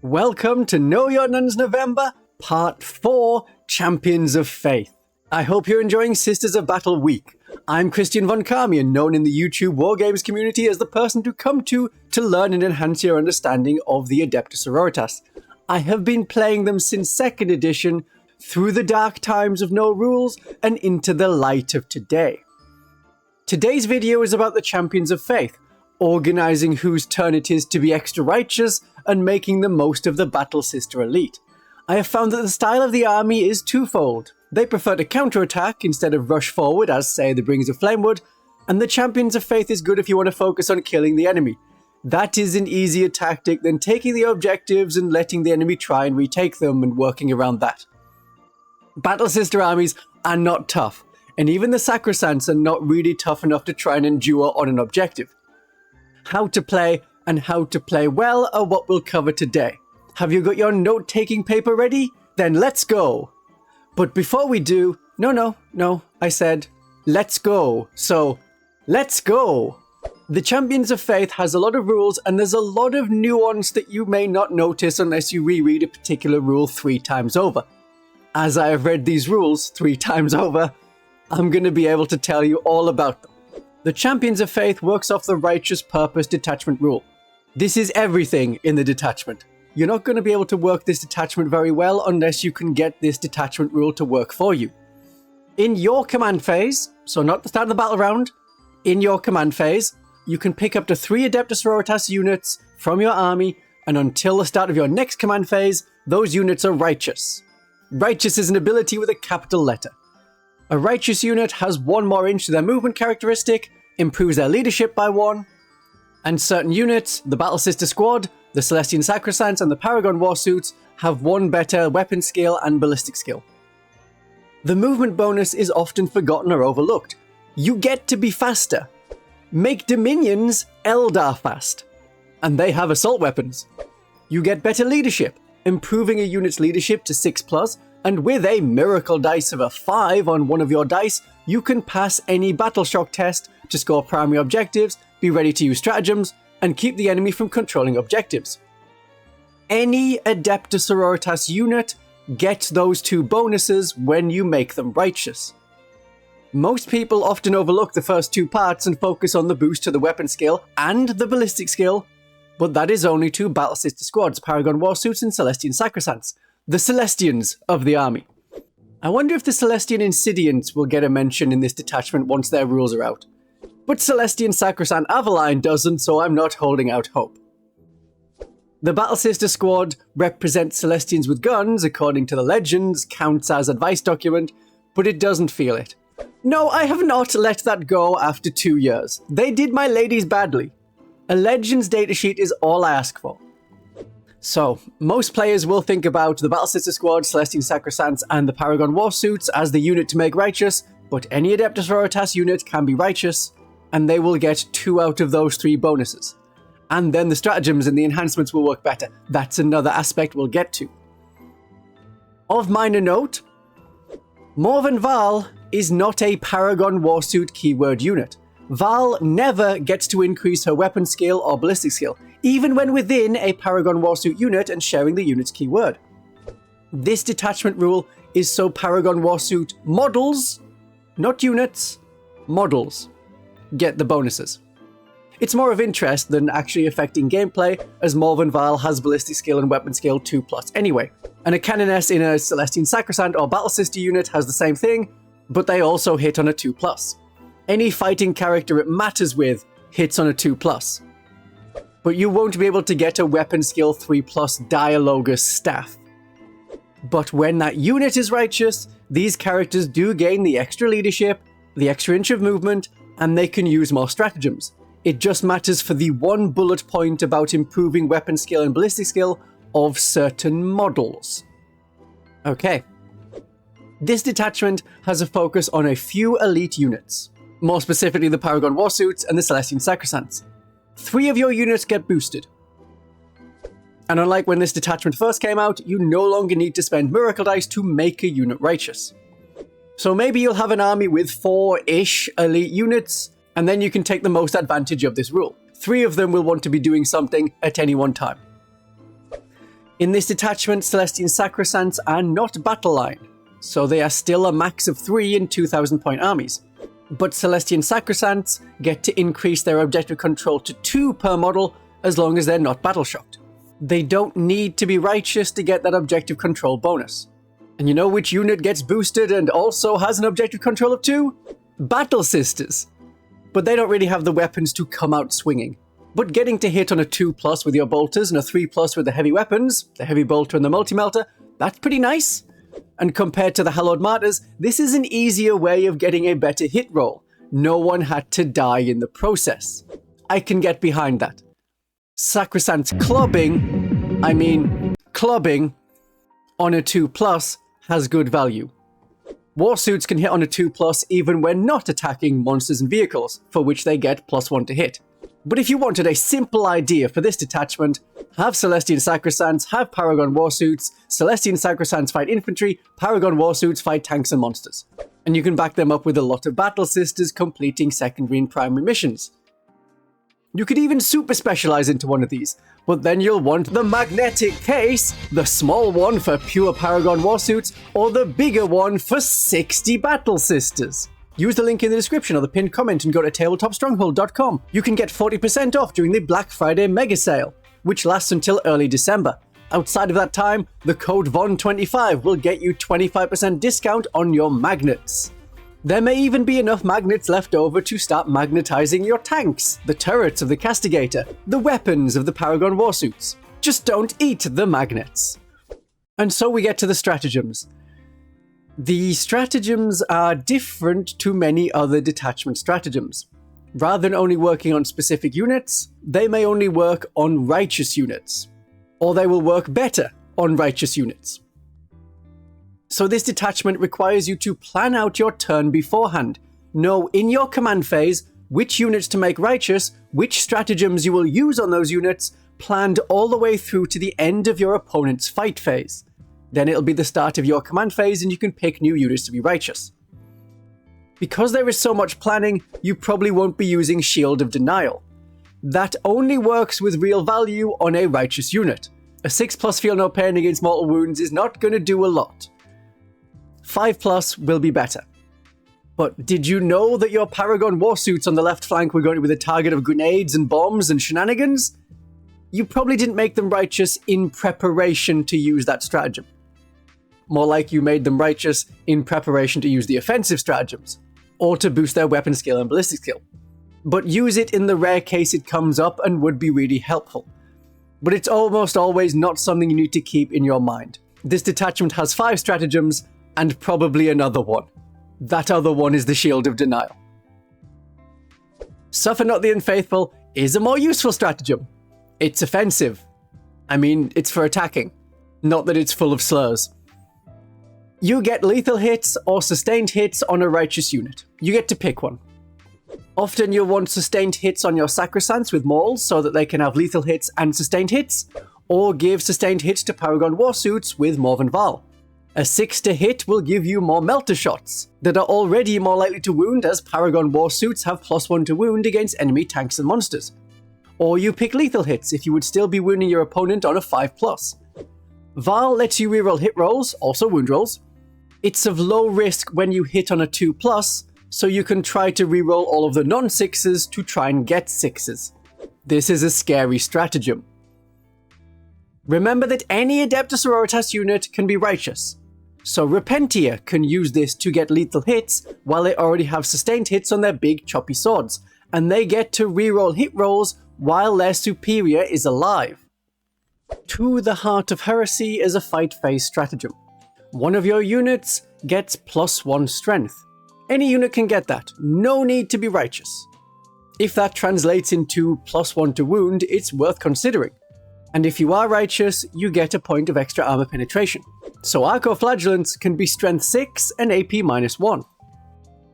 Welcome to Know Your Nuns November, Part 4, Champions of Faith. I hope you're enjoying Sisters of Battle Week. I'm Christian von Carmian, known in the YouTube Wargames community as the person to come to learn and enhance your understanding of the Adepta Sororitas. I have been playing them since 2nd edition, through the dark times of no rules, and into the light of today. Today's video is about the Champions of Faith, organising whose turn it is to be extra righteous and making the most of the Battle Sister Elite. I have found that the style of the army is twofold. They prefer to counterattack instead of rush forward as, say, the Bringers of Flamewood, and the Champions of Faith is good if you want to focus on killing the enemy. That is an easier tactic than taking the objectives and letting the enemy try and retake them and working around that. Battle Sister armies are not tough, and even the Sacresants are not really tough enough to try and endure on an objective. How to play and how to play well are what we'll cover today. Have you got your note-taking paper ready? Then let's go! But before we do, no, I said, let's go. So, let's go! The Champions of Faith has a lot of rules and there's a lot of nuance that you may not notice unless you reread a particular rule 3 times over. As I have read these rules 3 times over, I'm going to be able to tell you all about them. The Champions of Faith works off the Righteous Purpose Detachment rule. This is everything in the detachment. You're not going to be able to work this detachment very well unless you can get this detachment rule to work for you. In your command phase, so not the start of the battle round, in your command phase, you can pick up to 3 Adepta Sororitas units from your army, and until the start of your next command phase, those units are righteous. Righteous is an ability with a capital letter. A righteous unit has 1 more inch to their movement characteristic, improves their leadership by 1, and certain units, the Battle Sister Squad, the Celestian Sacresants and the Paragon Warsuits, have 1 better weapon skill and ballistic skill. The movement bonus is often forgotten or overlooked. You get to be faster. Make Dominions Eldar fast, and they have assault weapons. You get better leadership, improving a unit's leadership to 6+, and with a miracle dice of a 5 on one of your dice, you can pass any battle shock test to score primary objectives, be ready to use stratagems, and keep the enemy from controlling objectives. Any Adepta Sororitas unit gets those 2 bonuses when you make them righteous. Most people often overlook the first 2 parts and focus on the boost to the weapon skill and the ballistic skill, but that is only 2 Battle Sister Squads, Paragon Warsuits and Celestian Sacresants, the Celestians of the army. I wonder if the Celestian Insidiants will get a mention in this detachment once their rules are out. But Celestian Sacresant Aveline doesn't, so I'm not holding out hope. The Battle Sister Squad represents Celestians with guns, according to the legends, counts as advice document, but it doesn't feel it. No, I have not let that go after 2 years. They did my ladies badly. A Legends datasheet is all I ask for. So, most players will think about the Battle Sister Squad, Celestian Sacresants, and the Paragon Warsuits as the unit to make righteous, but any Adepta Sororitas unit can be righteous, and they will get 2 out of those 3 bonuses. And then the stratagems and the enhancements will work better. That's another aspect we'll get to. Of minor note, Morven Val is not a Paragon Warsuit keyword unit. Val never gets to increase her weapon skill or ballistic skill, even when within a Paragon Warsuit unit and sharing the unit's keyword. This detachment rule is so Paragon Warsuit models, not units, models, get the bonuses. It's more of interest than actually affecting gameplay, as Morven Val has ballistic skill and weapon skill 2+ anyway. And a Canoness in a Celestian Sacresant or Battle Sister unit has the same thing, but they also hit on a 2+. Any fighting character it matters with hits on a 2+. But you won't be able to get a weapon skill 3+ Dialogus staff. But when that unit is righteous, these characters do gain the extra leadership, the extra inch of movement, and they can use more stratagems. It just matters for the 1 bullet point about improving weapon skill and ballistic skill of certain models. Okay. This detachment has a focus on a few elite units, more specifically the Paragon Warsuits and the Celestian Sacresants. 3 of your units get boosted. And unlike when this detachment first came out, you no longer need to spend miracle dice to make a unit righteous. So maybe you'll have an army with 4-ish elite units, and then you can take the most advantage of this rule. 3 of them will want to be doing something at any one time. In this detachment, Celestian Sacresants are not battle line, so they are still a max of 3 in 2,000 point armies. But Celestian Sacresants get to increase their objective control to 2 per model as long as they're not battle shocked. They don't need to be righteous to get that objective control bonus. And you know which unit gets boosted and also has an objective control of 2? Battle Sisters. But they don't really have the weapons to come out swinging. But getting to hit on a 2+ with your bolters and a 3+ with the heavy weapons, the heavy bolter and the multi-melter, that's pretty nice. And compared to the Hallowed Martyrs, this is an easier way of getting a better hit roll. No one had to die in the process. I can get behind that. Sacresants clubbing on a 2+ has good value. Warsuits can hit on a 2+ even when not attacking monsters and vehicles, for which they get +1 to hit. But if you wanted a simple idea for this detachment, have Celestian Sacresants, have Paragon Warsuits, Celestian Sacresants fight infantry, Paragon Warsuits fight tanks and monsters. And you can back them up with a lot of Battle Sisters completing secondary and primary missions. You could even super specialize into one of these, but then you'll want the magnetic case, the small one for pure Paragon Warsuits, or the bigger one for 60 Battle Sisters. Use the link in the description or the pinned comment and go to tabletopstronghold.com. You can get 40% off during the Black Friday mega sale, which lasts until early December. Outside of that time, the code VON25 will get you 25% discount on your magnets. There may even be enough magnets left over to start magnetizing your tanks, the turrets of the Castigator, the weapons of the Paragon Warsuits. Just don't eat the magnets. And so we get to the stratagems. The stratagems are different to many other detachment stratagems. Rather than only working on specific units, they may only work on righteous units. Or they will work better on righteous units. So this detachment requires you to plan out your turn beforehand. Know in your command phase which units to make righteous, which stratagems you will use on those units, planned all the way through to the end of your opponent's fight phase. Then it'll be the start of your command phase and you can pick new units to be righteous. Because there is so much planning, you probably won't be using Shield of Denial. That only works with real value on a righteous unit. A 6+ feel no pain against mortal wounds is not going to do a lot. 5+ will be better. But did you know that your Paragon Warsuits on the left flank were going to be the target of grenades and bombs and shenanigans? You probably didn't make them righteous in preparation to use that stratagem. More like you made them righteous in preparation to use the offensive stratagems, or to boost their weapon skill and ballistic skill. But use it in the rare case it comes up and would be really helpful. But it's almost always not something you need to keep in your mind. This detachment has 5 stratagems, and probably another one. That other one is the Shield of Denial. Suffer Not the Unfaithful is a more useful stratagem. It's offensive. It's for attacking. Not that it's full of slurs. You get lethal hits or sustained hits on a righteous unit. You get to pick one. Often you'll want sustained hits on your Sacresants with Mauls so that they can have lethal hits and sustained hits, or give sustained hits to Paragon Warsuits with Morven Val. A 6 to hit will give you more melter shots that are already more likely to wound, as Paragon Warsuits have +1 to wound against enemy tanks and monsters. Or you pick lethal hits if you would still be wounding your opponent on a 5+. Val lets you reroll hit rolls, also wound rolls. It's of low risk when you hit on a 2+, so you can try to reroll all of the non-6s to try and get 6s. This is a scary stratagem. Remember that any Adepta Sororitas unit can be righteous, so Repentia can use this to get lethal hits while they already have sustained hits on their big choppy swords, and they get to reroll hit rolls while their superior is alive. To the Heart of Heresy is a fight phase stratagem. One of your units gets +1 strength. Any unit can get that, no need to be righteous. If that translates into +1 to wound, it's worth considering. And if you are righteous, you get a point of extra armor penetration. So Arcoflagellants can be strength 6 and AP -1.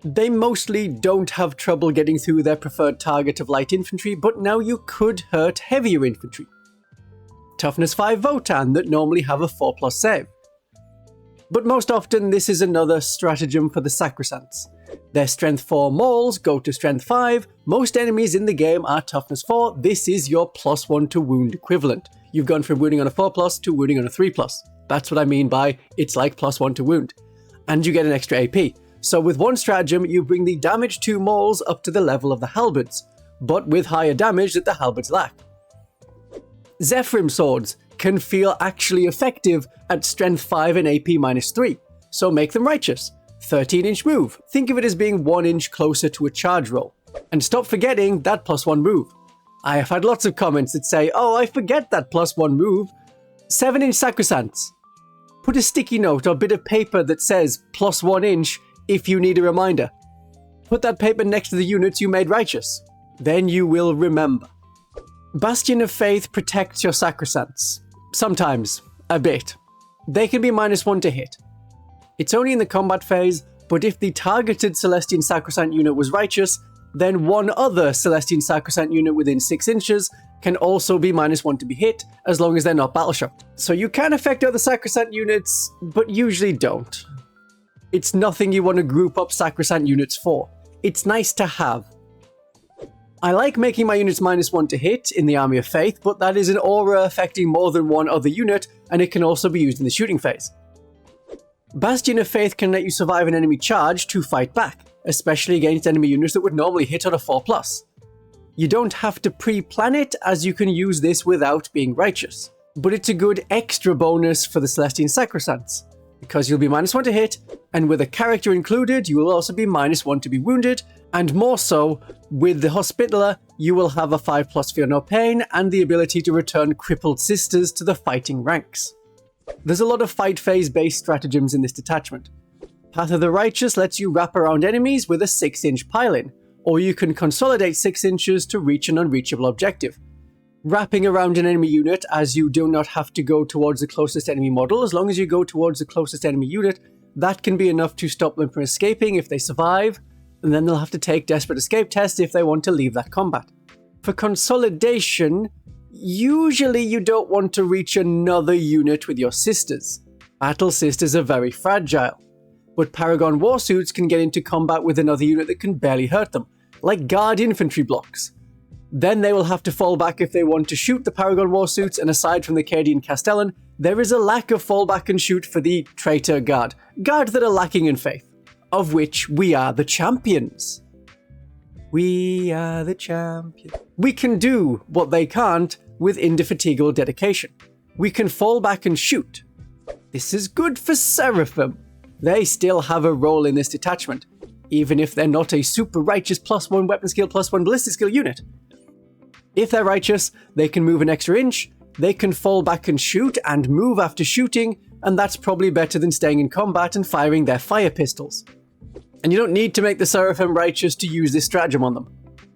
They mostly don't have trouble getting through their preferred target of light infantry, but now you could hurt heavier infantry. Toughness 5 Votan that normally have a 4+ save. But most often this is another stratagem for the Sacresants. Their strength 4 Mauls go to strength 5, most enemies in the game are toughness 4, this is your +1 to wound equivalent. You've gone from wounding on a 4+ to wounding on a 3+. That's what I mean by it's like +1 to wound. And you get an extra AP. So with one stratagem, you bring the damage 2 mauls up to the level of the halberds, but with higher damage that the halberds lack. Zephyrim swords can feel actually effective at strength 5 and AP -3, so make them righteous. 13-inch move. Think of it as being 1 inch closer to a charge roll. And stop forgetting that +1 move. I have had lots of comments that say, oh, I forget that +1 move. 7-inch Sacresants. Put a sticky note or bit of paper that says +1 inch if you need a reminder. Put that paper next to the units you made righteous. Then you will remember. Bastion of Faith protects your Sacresants. Sometimes. A bit. They can be -1 to hit. It's only in the combat phase, but if the targeted Celestian Sacresant unit was righteous, then one other Celestian Sacresant unit within 6 inches can also be -1 to be hit, as long as they're not battle-shocked. So you can affect other Sacresant units, but usually don't. It's nothing you want to group up Sacresant units for. It's nice to have. I like making my units -1 to hit in the Army of Faith, but that is an aura affecting more than one other unit, and it can also be used in the shooting phase. Bastion of Faith can let you survive an enemy charge to fight back, especially against enemy units that would normally hit on a 4+. You don't have to pre-plan it, as you can use this without being righteous. But it's a good extra bonus for the Celestian Sacresants, because you'll be -1 to hit, and with a character included, you will also be -1 to be wounded, and more so, with the Hospitaller, you will have a 5+ Fear No Pain, and the ability to return crippled sisters to the fighting ranks. There's a lot of fight phase-based stratagems in this detachment. Path of the Righteous lets you wrap around enemies with a 6-inch pile-in, or you can consolidate 6 inches to reach an unreachable objective. Wrapping around an enemy unit, as you do not have to go towards the closest enemy model, as long as you go towards the closest enemy unit, that can be enough to stop them from escaping if they survive, and then they'll have to take desperate escape tests if they want to leave that combat. For consolidation, usually you don't want to reach another unit with your sisters. Battle sisters are very fragile. But Paragon Warsuits can get into combat with another unit that can barely hurt them, like guard infantry blocks. Then they will have to fall back if they want to shoot the Paragon Warsuits, and aside from the Cadian Castellan, there is a lack of fallback and shoot for the traitor guard that are lacking in faith, of which we are the champions. We are the champions. We can do what they can't with indefatigable dedication. We can fall back and shoot. This is good for Seraphim. They still have a role in this detachment, even if they're not a super righteous +1 weapon skill +1 ballistic skill unit. If they're righteous, they can move an extra inch, they can fall back and shoot and move after shooting, and that's probably better than staying in combat and firing their fire pistols. And you don't need to make the Seraphim righteous to use this stratagem on them.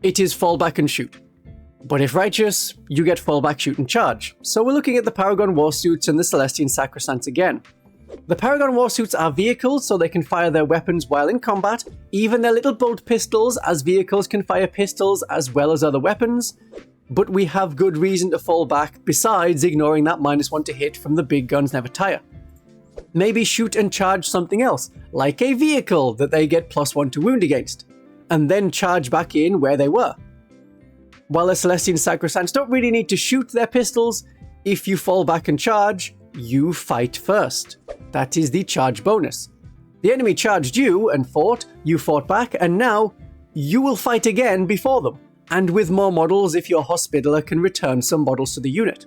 It is fall back and shoot. But if righteous, you get fall back, shoot and charge. So we're looking at the Paragon Warsuits and the Celestian Sacresants again. The Paragon Warsuits are vehicles, so they can fire their weapons while in combat. Even their little bolt pistols, as vehicles, can fire pistols as well as other weapons. But we have good reason to fall back, besides ignoring that -1 to hit from the big guns never tire. Maybe shoot and charge something else, like a vehicle that they get +1 to wound against, and then charge back in where they were. While the Celestian Sacresants don't really need to shoot their pistols, if you fall back and charge, you fight first. That is the charge bonus. The enemy charged you and fought, you fought back, and now you will fight again before them. And with more models, if your Hospitaller can return some models to the unit.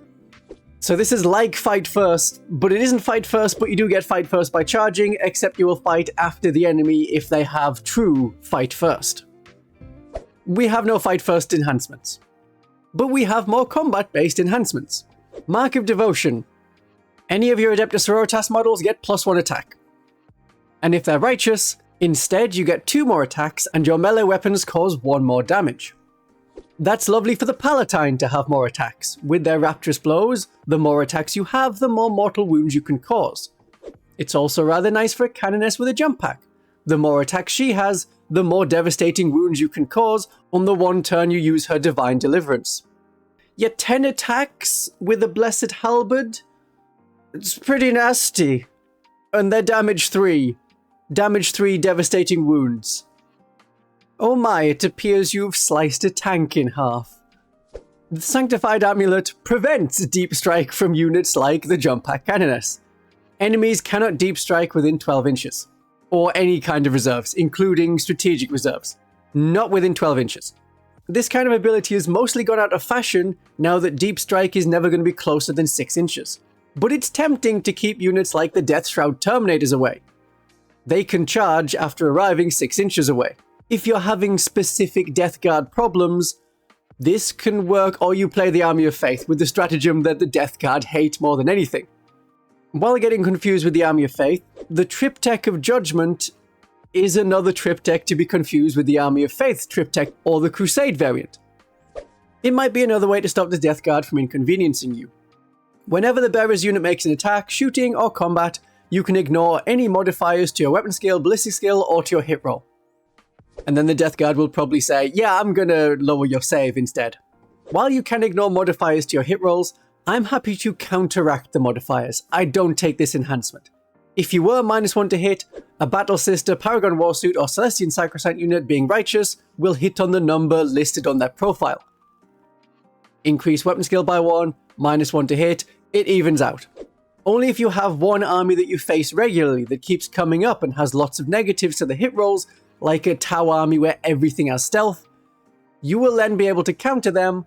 So this is like fight first, but it isn't fight first, but you do get fight first by charging, except you will fight after the enemy if they have true fight first. We have no fight first enhancements, but we have more combat-based enhancements. Mark of Devotion. Any of your Adepta Sororitas models get +1 attack. And if they're righteous, instead you get 2 more attacks and your melee weapons cause 1 more damage. That's lovely for the Palatine to have more attacks. With their Rapturous Blows, the more attacks you have, the more mortal wounds you can cause. It's also rather nice for a Canoness with a jump pack. The more attacks she has, the more devastating wounds you can cause on the one turn you use her Divine Deliverance. Yet 10 attacks with a Blessed Halberd? It's pretty nasty. And they're damage 3. Damage 3 devastating wounds. Oh my, it appears you've sliced a tank in half. The Sanctified Amulet prevents deep strike from units like the Jump Pack Canoness. Enemies cannot deep strike within 12 inches, or any kind of reserves, including strategic reserves. Not within 12 inches. This kind of ability has mostly gone out of fashion now that deep strike is never going to be closer than 6 inches. But it's tempting to keep units like the Death Shroud Terminators away. They can charge after arriving 6 inches away. If you're having specific Death Guard problems, this can work, or you play the Army of Faith with the stratagem that the Death Guard hate more than anything. While getting confused with the Army of Faith, the Triptych of Judgment is another Triptych to be confused with the Army of Faith Triptych or the Crusade variant. It might be another way to stop the Death Guard from inconveniencing you. Whenever the Bearer's unit makes an attack, shooting, or combat, you can ignore any modifiers to your weapon skill, ballistic skill, or to your hit roll. And then the Death Guard will probably say, yeah, I'm gonna lower your save instead. While you can ignore modifiers to your hit rolls, I'm happy to counteract the modifiers. I don't take this enhancement. If you were -1 to hit, a Battle Sister, Paragon Warsuit, or Celestian Sacresant unit being righteous will hit on the number listed on their profile. Increase weapon skill by 1, -1 to hit, it evens out. Only if you have one army that you face regularly that keeps coming up and has lots of negatives to the hit rolls, like a Tau army where everything has stealth, you will then be able to counter them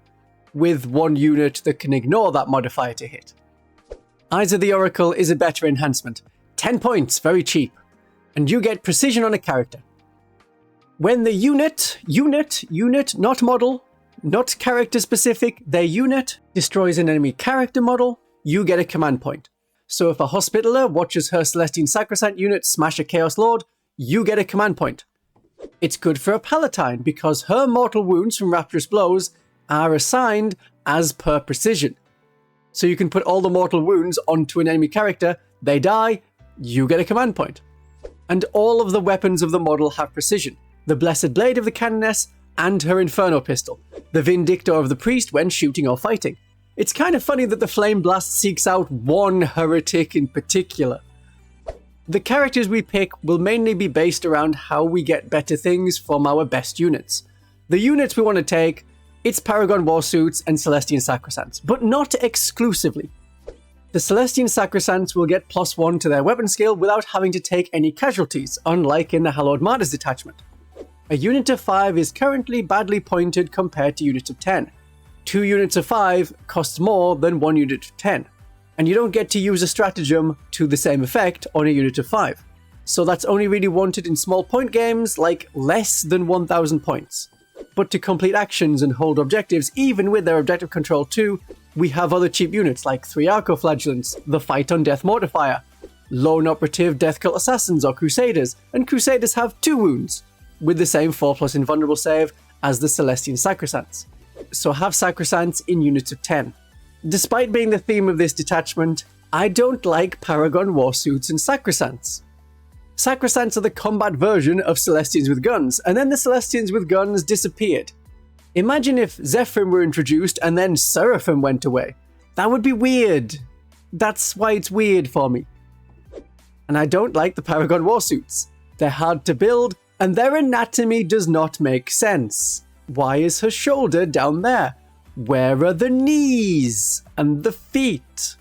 with one unit that can ignore that modifier to hit. Eyes of the Oracle is a better enhancement. 10 points, very cheap. And you get precision on a character. When the unit, not model, not character specific, their unit destroys an enemy character model, you get a command point. So if a Hospitaller watches her Celestian Sacresant unit smash a Chaos Lord, you get a command point. It's good for a Palatine because her mortal wounds from Rapturous Blows are assigned as per precision. So you can put all the mortal wounds onto an enemy character, they die, you get a command point. And all of the weapons of the model have precision. The Blessed Blade of the Canoness and her Inferno Pistol. The Vindictor of the Priest when shooting or fighting. It's kind of funny that the Flame Blast seeks out one heretic in particular. The characters we pick will mainly be based around how we get better things from our best units. The units we want to take, it's Paragon Warsuits and Celestian Sacresants, but not exclusively. The Celestian Sacresants will get +1 to their weapon skill without having to take any casualties, unlike in the Hallowed Martyrs detachment. A unit of 5 is currently badly pointed compared to units of 10. 2 units of 5 costs more than 1 unit of 10. And you don't get to use a stratagem to the same effect on a unit of 5. So that's only really wanted in small point games like less than 1000 points. But to complete actions and hold objectives, even with their objective control too, we have other cheap units like 3 Arcoflagellants, the Fight on Death Mortifier, Lone Operative Death Cult Assassins or Crusaders, and Crusaders have 2 wounds, with the same 4+ invulnerable save as the Celestian Sacresants. So have Sacresants in units of 10. Despite being the theme of this detachment, I don't like Paragon Warsuits and Sacresants. Sacresants are the combat version of Celestians with guns, and then the Celestians with guns disappeared. Imagine if Zephyrim were introduced and then Seraphim went away. That would be weird. That's why it's weird for me. And I don't like the Paragon Warsuits. They're hard to build, and their anatomy does not make sense. Why is her shoulder down there? Where are the knees and the feet?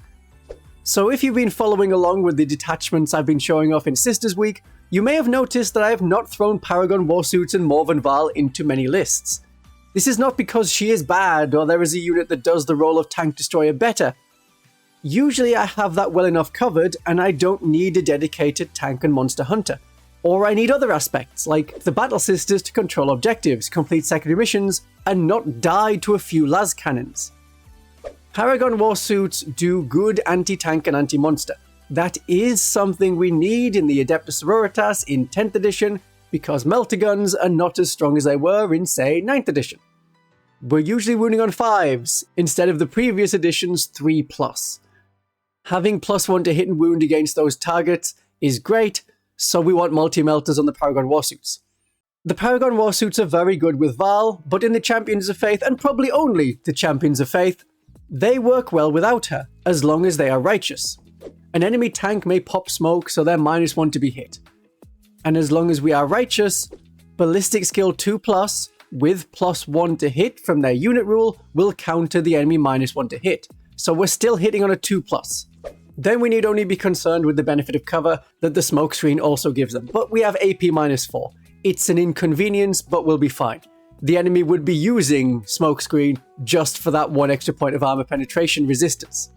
So if you've been following along with the detachments I've been showing off in Sisters Week, you may have noticed that I have not thrown Paragon Warsuits and Morven Val into many lists. This is not because she is bad or there is a unit that does the role of Tank Destroyer better. Usually I have that well enough covered and I don't need a dedicated tank and monster hunter. Or I need other aspects, like the Battle Sisters to control objectives, complete secondary missions, and not die to a few las cannons. Paragon Warsuits do good anti-tank and anti-monster. That is something we need in the Adepta Sororitas in 10th edition, because Meltaguns are not as strong as they were in, say, 9th edition. We're usually wounding on 5s, instead of the previous edition's 3+. Having +1 to hit and wound against those targets is great, so we want multi-melters on the Paragon Warsuits. The Paragon Warsuits are very good with Val, but in the Champions of Faith, and probably only the Champions of Faith, they work well without her, as long as they are righteous. An enemy tank may pop smoke, so they're -1 to be hit. And as long as we are righteous, ballistic skill 2+, with +1 to hit from their unit rule will counter the enemy -1 to hit, so we're still hitting on a 2+. Then we need only be concerned with the benefit of cover that the smokescreen also gives them, but we have AP -4. It's an inconvenience, but we'll be fine. The enemy would be using smokescreen just for that 1 extra point of armor penetration resistance.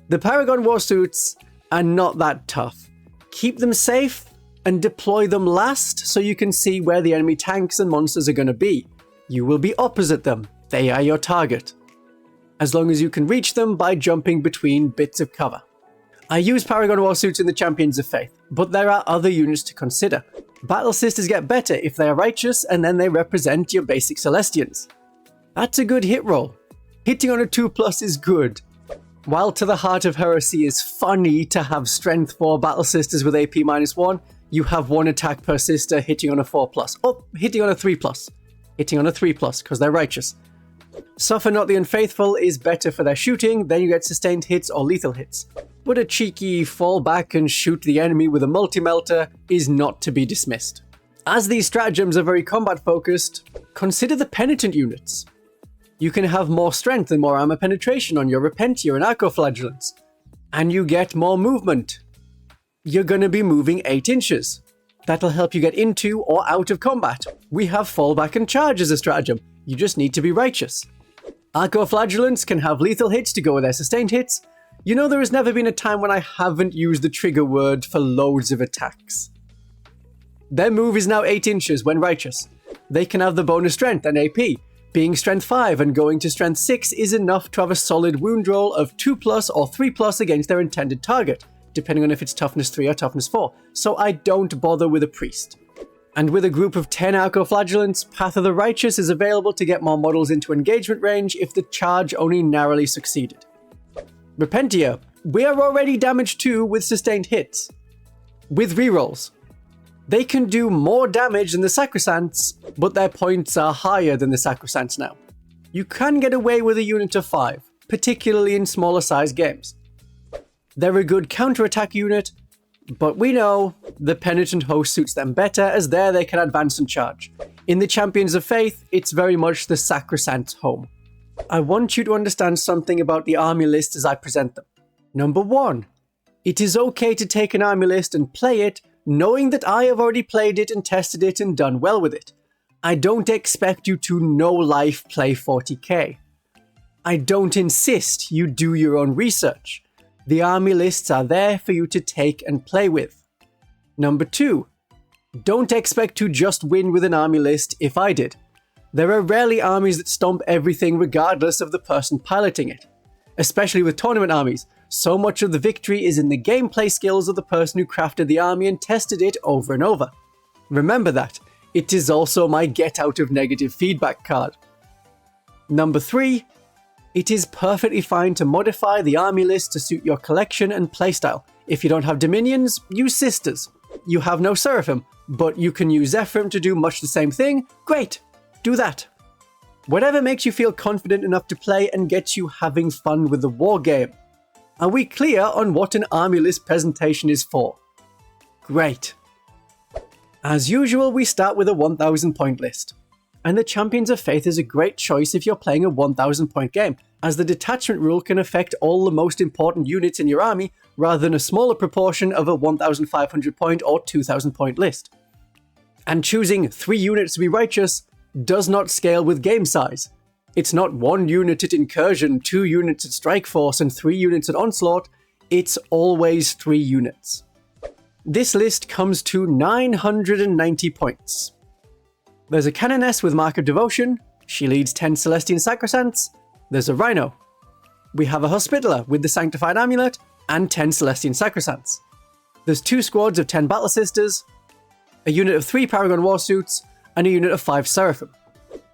The Paragon Warsuits are not that tough. Keep them safe and deploy them last so you can see where the enemy tanks and monsters are going to be. You will be opposite them. They are your target. As long as you can reach them by jumping between bits of cover. I use Paragon Warsuits in the Champions of Faith, but there are other units to consider. Battle Sisters get better if they are righteous and then they represent your basic Celestians. That's a good hit roll. Hitting on a 2+ is good. While To the Heart of Heresy is funny to have Strength 4 Battle Sisters with AP -1, you have 1 attack per sister hitting on a 4+, or hitting on a 3+. Hitting on a 3+, because they're righteous. Suffer Not the Unfaithful is better for their shooting, then you get sustained hits or lethal hits. But a cheeky fall back and shoot the enemy with a multi-melter is not to be dismissed. As these stratagems are very combat focused, consider the penitent units. You can have more strength and more armor penetration on your Repentia and Arcoflagellants. And you get more movement. You're going to be moving 8 inches. That'll help you get into or out of combat. We have fallback and charge as a stratagem. You just need to be righteous. Arcoflagellants can have lethal hits to go with their sustained hits. You know, there has never been a time when I haven't used the trigger word for loads of attacks. Their move is now 8 inches when righteous. They can have the bonus strength and AP. Being strength 5 and going to strength 6 is enough to have a solid wound roll of 2+ or 3+ against their intended target, depending on if it's toughness 3 or toughness 4, so I don't bother with a priest. And with a group of 10 Arcoflagellants, Path of the Righteous is available to get more models into engagement range if the charge only narrowly succeeded. Repentia, we are already damage 2 with sustained hits. With rerolls. They can do more damage than the Sacresants, but their points are higher than the Sacresants now. You can get away with a unit of 5, particularly in smaller sized games. They're a good counterattack unit, but we know the Penitent Host suits them better as there they can advance and charge. In the Champions of Faith, it's very much the Sacresant's home. I want you to understand something about the army list as I present them. Number 1, it is okay to take an army list and play it knowing that I have already played it and tested it and done well with it. I don't expect you to no-life play 40k. I don't insist you do your own research. The army lists are there for you to take and play with. Number 2, don't expect to just win with an army list if I did. There are rarely armies that stomp everything regardless of the person piloting it. Especially with tournament armies, so much of the victory is in the gameplay skills of the person who crafted the army and tested it over and over. Remember that. It is also my get out of negative feedback card. Number 3, it is perfectly fine to modify the army list to suit your collection and playstyle. If you don't have Dominions, use Sisters. You have no Seraphim, but you can use Ephraim to do much the same thing. Great, do that. Whatever makes you feel confident enough to play and gets you having fun with the war game. Are we clear on what an army list presentation is for? Great. As usual, we start with a 1000 point list. And the Champions of Faith is a great choice if you're playing a 1000 point game, as the detachment rule can affect all the most important units in your army rather than a smaller proportion of a 1500 point or 2000 point list. And choosing 3 units to be righteous does not scale with game size. It's not 1 unit at Incursion, 2 units at Strike Force, and 3 units at Onslaught. It's always 3 units. This list comes to 990 points. There's a Canoness with Mark of Devotion. She leads 10 Celestian Sacresants. There's a Rhino. We have a Hospitaller with the Sanctified Amulet and 10 Celestian Sacresants. There's 2 squads of 10 Battle Sisters, a unit of 3 Paragon Warsuits, and a unit of 5 Seraphim.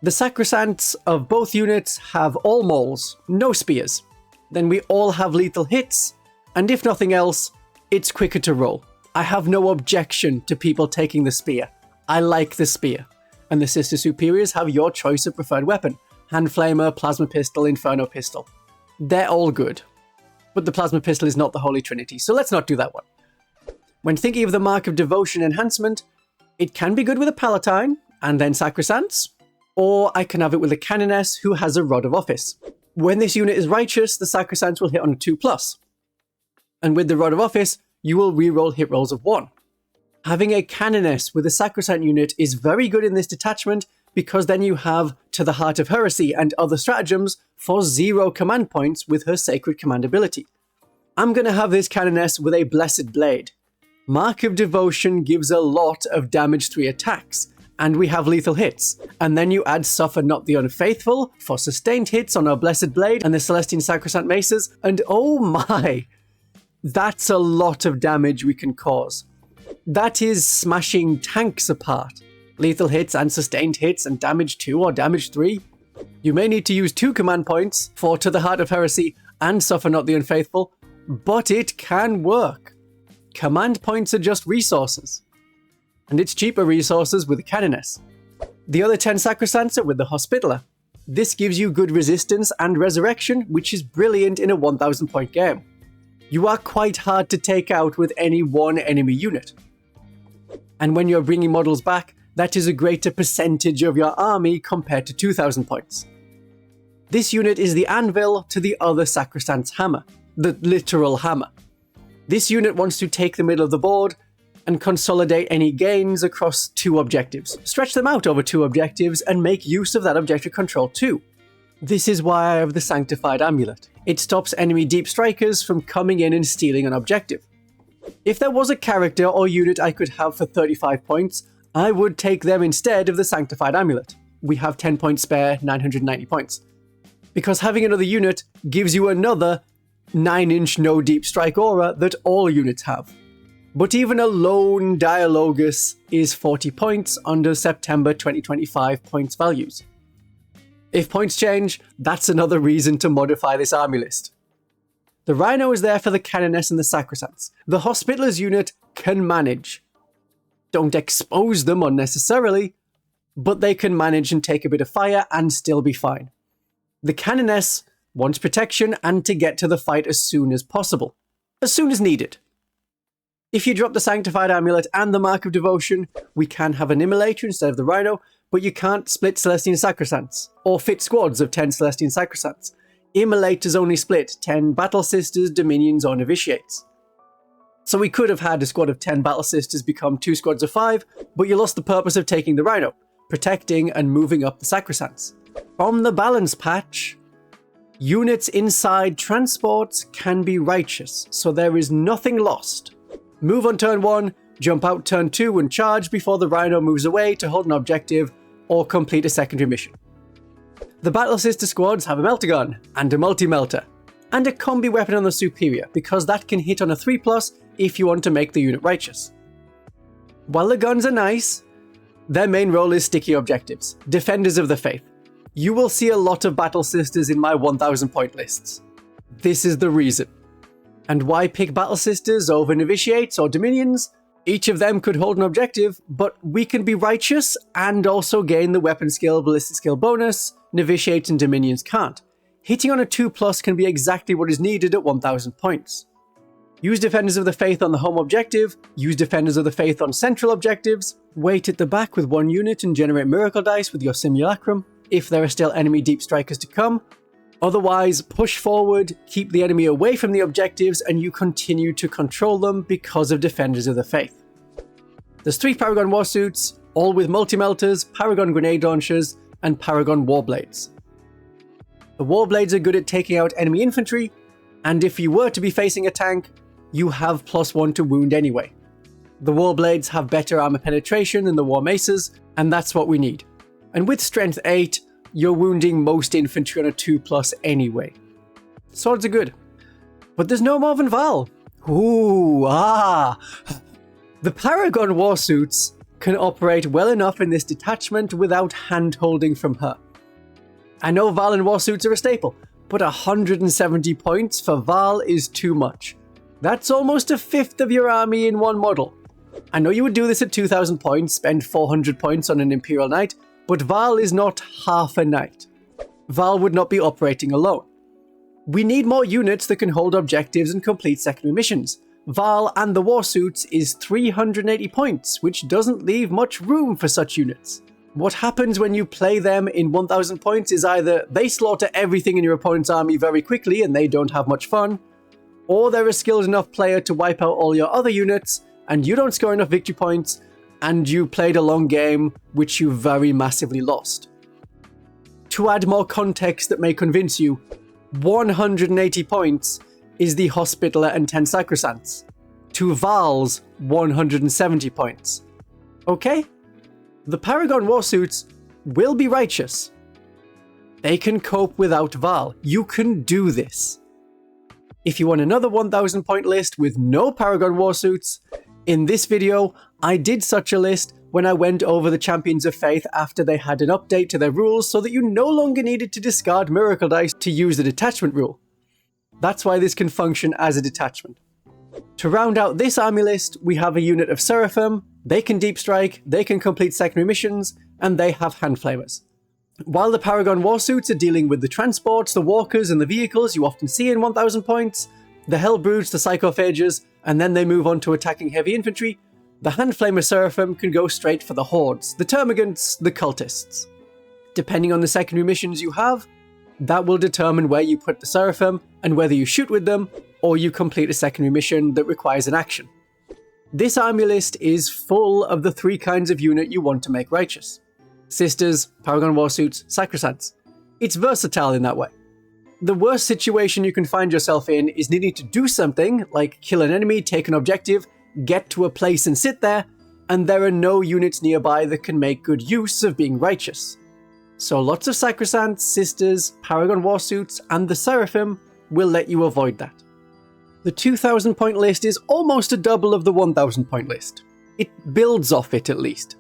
The Sacresants of both units have all mauls, no spears. Then we all have lethal hits, and if nothing else, it's quicker to roll. I have no objection to people taking the spear. I like the spear. And the Sister Superiors have your choice of preferred weapon. Hand Flamer, Plasma Pistol, Inferno Pistol. They're all good. But the Plasma Pistol is not the Holy Trinity, so let's not do that one. When thinking of the Mark of Devotion enhancement, it can be good with a Palatine, and then Sacresants, Or I can have it with a Canoness who has a Rod of Office. When this unit is righteous, the Sacresants will hit on a 2+. And with the Rod of Office, you will reroll hit rolls of 1. Having a Canoness with a Sacresant unit is very good in this detachment because then you have To the Heart of Heresy and other stratagems for 0 command points with her Sacred Command ability. I'm going to have this Canoness with a Blessed Blade. Mark of Devotion gives a lot of damage 3 attacks, and we have lethal hits. And then you add Suffer Not the Unfaithful for sustained hits on our Blessed Blade and the Celestian Sacresant Maces, and oh my, that's a lot of damage we can cause. That is smashing tanks apart. Lethal hits and sustained hits and damage 2 or damage 3. You may need to use 2 command points for To the Heart of Heresy and Suffer Not the Unfaithful, but it can work. Command points are just resources. And it's cheaper resources with the Canoness. The other 10 Sacresants are with the Hospitaller. This gives you good resistance and resurrection, which is brilliant in a 1000 point game. You are quite hard to take out with any one enemy unit. And when you're bringing models back, that is a greater percentage of your army compared to 2000 points. This unit is the anvil to the other Sacresant's hammer, the literal hammer. This unit wants to take the middle of the board and consolidate any gains across 2 objectives, stretch them out over 2 objectives, and make use of that objective control too. This is why I have the Sanctified Amulet. It stops enemy deep strikers from coming in and stealing an objective. If there was a character or unit I could have for 35 points, I would take them instead of the Sanctified Amulet. We have 10 points spare, 990 points. Because having another unit gives you another 9-inch no deep strike aura that all units have. But even a lone Dialogus is 40 points under September 2025 points values. If points change, that's another reason to modify this army list. The Rhino is there for the Canoness and the Sacresants. The Hospitaller's unit can manage. Don't expose them unnecessarily, but they can manage and take a bit of fire and still be fine. The Canoness wants protection and to get to the fight as soon as possible. As soon as needed. If you drop the Sanctified Amulet and the Mark of Devotion, we can have an Immolator instead of the Rhino, but you can't split Celestian Sacresants, or fit squads of 10 Celestian Sacresants. Immolators only split 10 Battle Sisters, Dominions, or Novitiates. So we could have had a squad of 10 Battle Sisters become 2 squads of 5, but you lost the purpose of taking the Rhino, protecting and moving up the Sacresants. From the balance patch, units inside transports can be righteous, so there is nothing lost. Move on turn 1, jump out turn 2 and charge before the Rhino moves away to hold an objective or complete a secondary mission. The Battle Sister squads have a Melter Gun and a Multi-Melter, and a combi weapon on the Superior because that can hit on a 3+ if you want to make the unit righteous. While the guns are nice, their main role is sticky objectives, Defenders of the Faith. You will see a lot of Battle Sisters in my 1000 point lists. This is the reason. And why pick Battle Sisters over Novitiates or Dominions? Each of them could hold an objective, but we can be righteous and also gain the weapon skill, ballistic skill bonus. Novitiates and Dominions can't. Hitting on a 2+ can be exactly what is needed at 1000 points. Use Defenders of the Faith on the home objective, use Defenders of the Faith on central objectives, wait at the back with 1 unit and generate Miracle Dice with your Simulacrum, if there are still enemy deep strikers to come. Otherwise, push forward, keep the enemy away from the objectives, and you continue to control them because of Defenders of the Faith. There's 3 Paragon Warsuits, all with Multi-Melters, Paragon Grenade Launchers, and Paragon Warblades. The Warblades are good at taking out enemy infantry, and if you were to be facing a tank, you have +1 to wound anyway. The Warblades have better armor penetration than the War Maces, and that's what we need. And with Strength 8, you're wounding most infantry on a 2+ anyway. Swords are good. But there's no Marvin Val. The Paragon Warsuits can operate well enough in this detachment without hand-holding from her. I know Val and Warsuits are a staple, but 170 points for Val is too much. That's almost a 1/5 of your army in one model. I know you would do this at 2000 points, spend 400 points on an Imperial Knight, but Val is not half a knight. Val would not be operating alone. We need more units that can hold objectives and complete secondary missions. Val and the Warsuits is 380 points, which doesn't leave much room for such units. What happens when you play them in 1000 points is either they slaughter everything in your opponent's army very quickly and they don't have much fun, or they're a skilled enough player to wipe out all your other units and you don't score enough victory points and you played a long game which you very massively lost. To add more context that may convince you, 180 points is the Hospitaller and 10 Sacresants, to Val's 170 points. Okay? The Paragon Warsuits will be righteous. They can cope without Val. You can do this. If you want another 1000 point list with no Paragon Warsuits, in this video, I did such a list when I went over the Champions of Faith after they had an update to their rules so that you no longer needed to discard Miracle Dice to use the Detachment rule. That's why this can function as a detachment. To round out this army list, we have a unit of Seraphim. They can deep strike, they can complete secondary missions, and they have hand flamers. While the Paragon Warsuits are dealing with the transports, the walkers, and the vehicles you often see in 1000 points, the Hellbrutes, the Psychophages, and then they move on to attacking heavy infantry, the hand flamer Seraphim can go straight for the Hordes, the Termagants, the Cultists. Depending on the secondary missions you have, that will determine where you put the Seraphim and whether you shoot with them or you complete a secondary mission that requires an action. This army list is full of the 3 kinds of unit you want to make righteous. Sisters, Paragon Warsuits, Sacresants. It's versatile in that way. The worst situation you can find yourself in is needing to do something, like kill an enemy, take an objective, get to a place and sit there, and there are no units nearby that can make good use of being righteous. So lots of Sacresants, Sisters, Paragon Warsuits, and the Seraphim will let you avoid that. The 2000 point list is almost a double of the 1000 point list. It builds off it at least.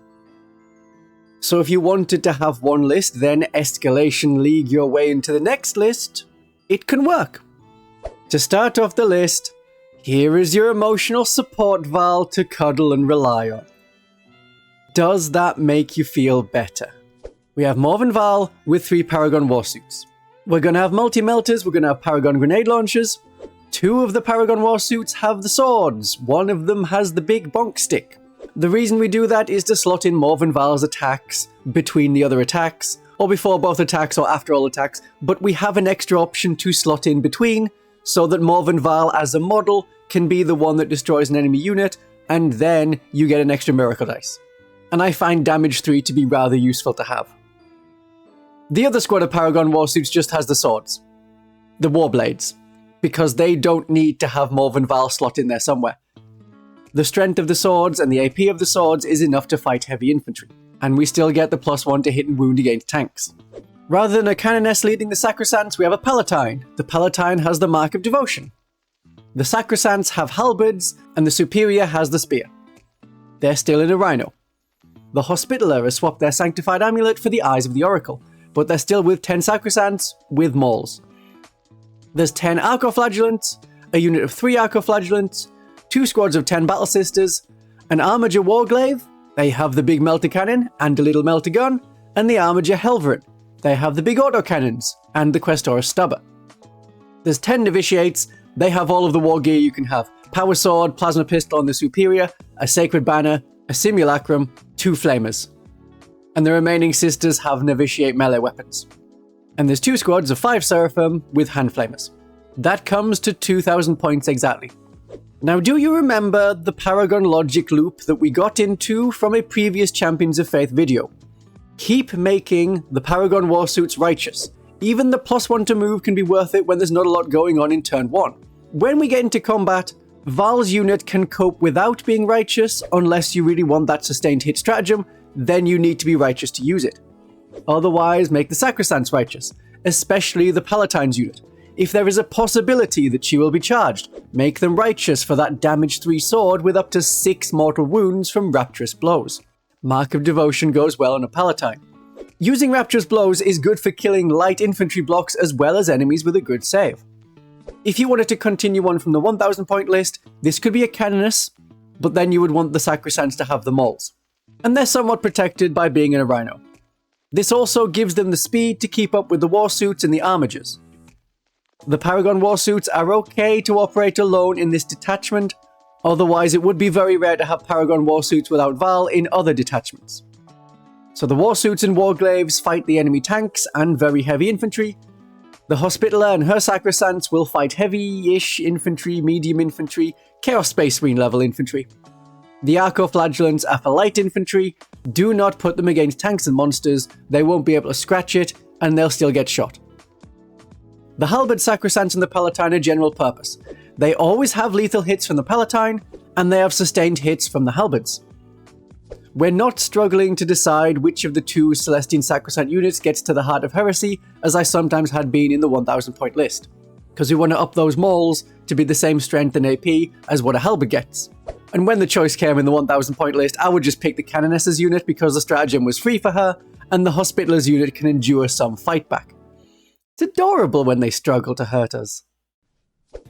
So if you wanted to have one list, then Escalation League your way into the next list, it can work. To start off the list, here is your emotional support Val to cuddle and rely on. Does that make you feel better? We have Morven Val with 3 Paragon Warsuits. We're going to have multi-melters, we're going to have Paragon Grenade Launchers. 2 of the Paragon Warsuits have the swords, one of them has the big bonk stick. The reason we do that is to slot in Morven Val's attacks between the other attacks, or before both attacks or after all attacks, but we have an extra option to slot in between, so that Morven Val as a model can be the one that destroys an enemy unit, and then you get an extra Miracle Dice. And I find damage 3 to be rather useful to have. The other squad of Paragon Warsuits just has the swords. The Warblades. Because they don't need to have Morven Val slot in there somewhere. The strength of the swords and the AP of the swords is enough to fight heavy infantry, and we still get the +1 to hit and wound against tanks. Rather than a Canoness leading the Sacresants, we have a Palatine. The Palatine has the Mark of Devotion. The Sacresants have halberds, and the Superior has the Spear. They're still in a Rhino. The Hospitaller has swapped their Sanctified Amulet for the Eyes of the Oracle, but they're still with 10 Sacresants with Mauls. There's 10 Archoflagellants, a unit of 3 Archoflagellants, 2 squads of 10 Battle Sisters, an Armiger Warglaive, they have the big melter cannon and a little melter gun, and the Armiger Helverin, they have the big autocannons and the Questoris Stubber. There's 10 Novitiates, they have all of the war gear you can have. Power Sword, Plasma Pistol on the Superior, a Sacred Banner, a Simulacrum, 2 Flamers. And the remaining Sisters have Novitiate melee weapons. And there's 2 squads of 5 Seraphim with Hand Flamers. That comes to 2000 points exactly. Now, do you remember the Paragon logic loop that we got into from a previous Champions of Faith video? Keep making the Paragon Warsuits righteous. Even the +1 to move can be worth it when there's not a lot going on in turn 1. When we get into combat, Val's unit can cope without being righteous unless you really want that sustained hit stratagem, then you need to be righteous to use it. Otherwise, make the Sacresants righteous, especially the Palatine's unit. If there is a possibility that she will be charged, make them righteous for that damage 3 sword with up to 6 mortal wounds from Rapturous Blows. Mark of Devotion goes well on a Palatine. Using Rapturous Blows is good for killing light infantry blocks as well as enemies with a good save. If you wanted to continue on from the 1000 point list, this could be a Canoness, but then you would want the Sacresants to have the Mauls. And they're somewhat protected by being in a Rhino. This also gives them the speed to keep up with the Warsuits and the Armigers. The Paragon Warsuits are okay to operate alone in this detachment, otherwise it would be very rare to have Paragon Warsuits without Val in other detachments. So the Warsuits and Warglaves fight the enemy tanks and very heavy infantry. The Hospitaller and her Sacresants will fight heavy-ish infantry, medium infantry, Chaos Space Marine level infantry. The Arco-Flagellants are for light infantry. Do not put them against tanks and monsters, they won't be able to scratch it, and they'll still get shot. The Halberd Sacresants and the Palatine are general purpose. They always have lethal hits from the Palatine, and they have sustained hits from the Halberds. We're not struggling to decide which of the two Celestian Sacresant units gets to the heart of heresy, as I sometimes had been in the 1000 point list, because we want to up those mauls to be the same strength and AP as what a Halberd gets. And when the choice came in the 1000 point list, I would just pick the Canoness's unit because the stratagem was free for her, and the Hospitaler's unit can endure some fight back. It's adorable when they struggle to hurt us.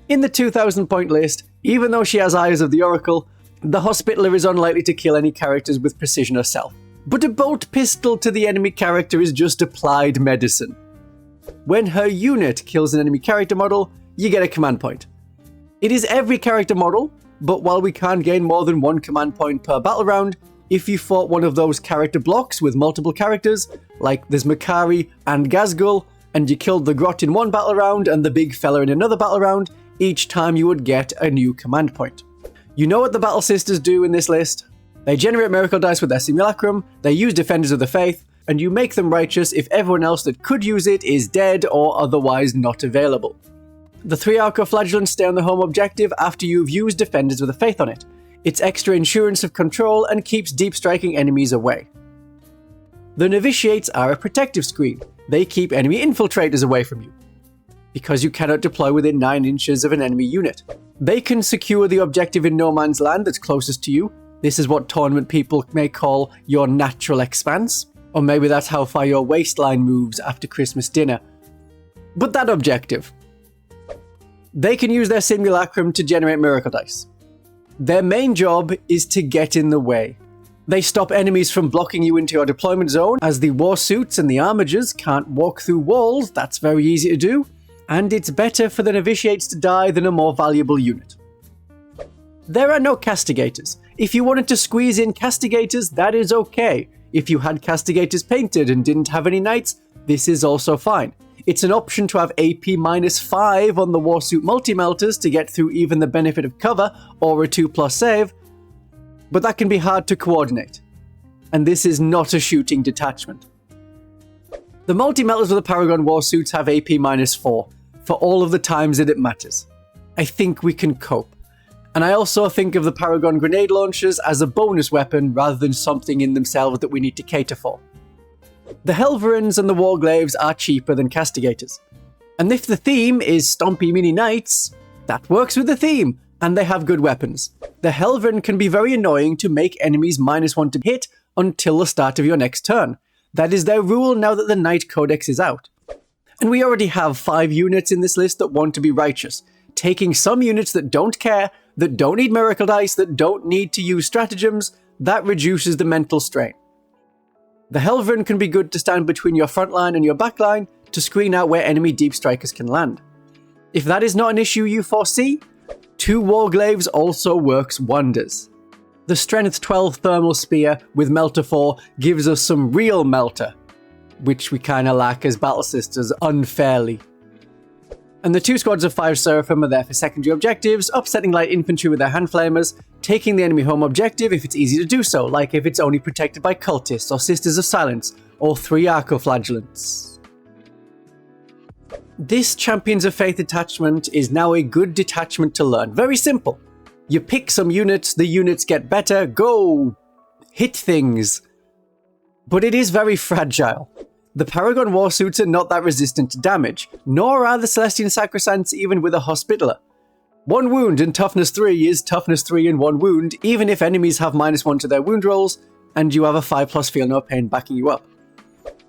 In the 2000 point list, even though she has Eyes of the Oracle, the Hospitaller is unlikely to kill any characters with precision herself. But a bolt pistol to the enemy character is just applied medicine. When her unit kills an enemy character model, you get a command point. It is every character model, but while we can't gain more than one command point per battle round, if you fought one of those character blocks with multiple characters, like there's Makari and Gazgul, and you killed the Grot in one battle round and the big fella in another battle round, each time you would get a new command point. You know what the Battle Sisters do in this list? They generate miracle dice with their simulacrum, they use Defenders of the Faith, and you make them righteous if everyone else that could use it is dead or otherwise not available. The 3 Arco-Flagellants stay on the home objective after you've used Defenders of the Faith on it. It's extra insurance of control and keeps deep striking enemies away. The Novitiates are a protective screen. They keep enemy infiltrators away from you, because you cannot deploy within 9 inches of an enemy unit. They can secure the objective in no man's land that's closest to you. This is what tournament people may call your natural expanse, or maybe that's how far your waistline moves after Christmas dinner. But that objective. They can use their simulacrum to generate miracle dice. Their main job is to get in the way. They stop enemies from blocking you into your deployment zone, as the Warsuits and the Armigers can't walk through walls. That's very easy to do. And it's better for the Novitiates to die than a more valuable unit. There are no Castigators. If you wanted to squeeze in Castigators, that is okay. If you had Castigators painted and didn't have any knights, this is also fine. It's an option to have AP -5 on the Warsuit multi-melters to get through even the benefit of cover or a 2+ save, but that can be hard to coordinate. And this is not a shooting detachment. The multi-melters of the Paragon Warsuits have AP -4 for all of the times that it matters. I think we can cope. And I also think of the Paragon grenade launchers as a bonus weapon rather than something in themselves that we need to cater for. The Helverins and the Warglaves are cheaper than Castigators. And if the theme is Stompy Mini Knights, that works with the theme, and they have good weapons. The Helverin can be very annoying to make enemies -1 to hit until the start of your next turn. That is their rule now that the Knight Codex is out. And we already have 5 units in this list that want to be righteous, taking some units that don't care, that don't need miracle dice, that don't need to use stratagems. That reduces the mental strain. The Helverin can be good to stand between your front line and your back line to screen out where enemy deep strikers can land. If that is not an issue you foresee, 2 Warglaves also works wonders. The Strength 12 Thermal Spear with Melter 4 gives us some real Melter, which we kinda lack as Battle Sisters unfairly. And the 2 squads of 5 Seraphim are there for secondary objectives, upsetting light infantry with their hand flamers, taking the enemy home objective if it's easy to do so, like if it's only protected by cultists or Sisters of Silence, or 3 Arco-Flagellants. This Champions of Faith detachment is now a good detachment to learn. Very simple. You pick some units, the units get better, go hit things. But it is very fragile. The Paragon Warsuits are not that resistant to damage, nor are the Celestian Sacresants even with a Hospitaller. 1 wound and toughness 3 is toughness 3 and 1 wound, even if enemies have -1 to their wound rolls, and you have a 5+ feel no pain backing you up.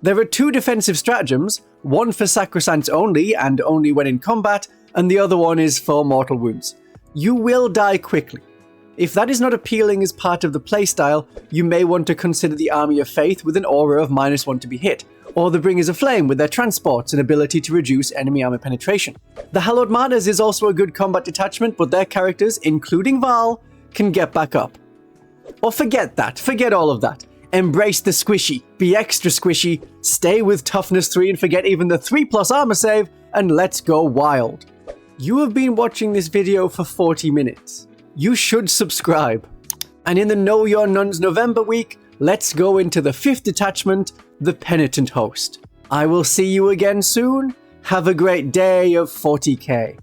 There are 2 defensive stratagems, one for Sacresants only, and only when in combat, and the other one is for mortal wounds. You will die quickly. If that is not appealing as part of the playstyle, you may want to consider the Army of Faith with an aura of -1 to be hit, or the Bringers of Flame with their transports and ability to reduce enemy armor penetration. The Hallowed Martyrs is also a good combat detachment, but their characters, including Val, can get back up. Or forget that, forget all of that. Embrace the squishy, be extra squishy, stay with toughness 3 and forget even the 3+ armor save, and let's go wild. You have been watching this video for 40 minutes. You should subscribe. And in the Know Your Nuns November week, let's go into the 5th detachment, the Penitent Host. I will see you again soon. Have a great day of 40k.